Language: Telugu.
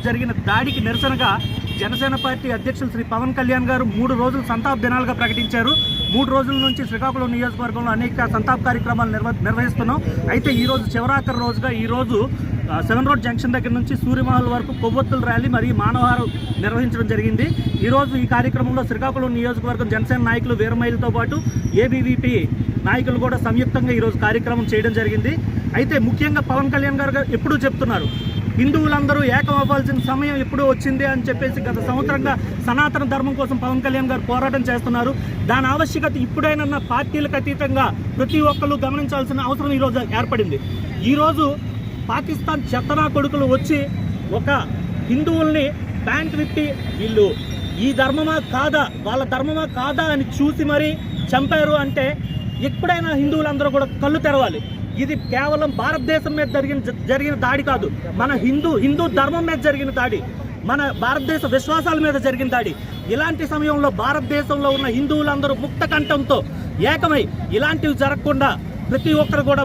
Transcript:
జరిగిన దాడికి నిరసనగా జనసేన పార్టీ అధ్యక్షులు శ్రీ పవన్ కళ్యాణ్ గారు 3 రోజులు సంతాప దినాలుగా ప్రకటించారు. 3 రోజుల నుంచి శ్రీకాకుళం నియోజకవర్గంలో అనేక సంతాప కార్యక్రమాలు నిర్వహిస్తున్నాం. అయితే ఈరోజు చివరాఖరి రోజుగా ఈరోజు 7 రోడ్ జంక్షన్ దగ్గర నుంచి సూర్యమహల్ వరకు కొవ్వొత్తుల ర్యాలీ మరియు మానవహారం నిర్వహించడం జరిగింది. ఈరోజు ఈ కార్యక్రమంలో శ్రీకాకుళం నియోజకవర్గం జనసేన నాయకులు వీరమైలతో పాటు ఏబీవీపీ నాయకులు కూడా సంయుక్తంగా ఈరోజు కార్యక్రమం చేయడం జరిగింది. అయితే ముఖ్యంగా పవన్ కళ్యాణ్ గారు ఎప్పుడూ చెప్తున్నారు, హిందువులందరూ ఏకం అవ్వాల్సిన సమయం ఎప్పుడూ వచ్చింది అని చెప్పేసి గత సంవత్సరంగా సనాతన ధర్మం కోసం పవన్ కళ్యాణ్ గారు పోరాటం చేస్తున్నారు. దాని ఆవశ్యకత ఇప్పుడైనా పార్టీలకు అతీతంగా ప్రతి ఒక్కరు గమనించాల్సిన అవసరం ఈరోజు ఏర్పడింది. ఈరోజు పాకిస్తాన్ చెత్తనా కొడుకులు వచ్చి ఒక హిందువుల్ని ప్యాంట్ విప్పి వీళ్ళు ఈ ధర్మమా కాదా, వాళ్ళ ధర్మమా కాదా అని చూసి మరీ చంపారు అంటే ఎప్పుడైనా హిందువులందరూ కూడా కళ్ళు తెరవాలి. ఇది కేవలం భారతదేశం మీద జరిగిన దాడి కాదు, మన హిందూ ధర్మం మీద జరిగిన దాడి, మన భారతదేశ విశ్వాసాల మీద జరిగిన దాడి. ఇలాంటి సమయంలో భారతదేశంలో ఉన్న హిందువులందరూ ముక్త కంఠంతో ఏకమై ఇలాంటివి జరగకుండా ప్రతి ఒక్కరు కూడా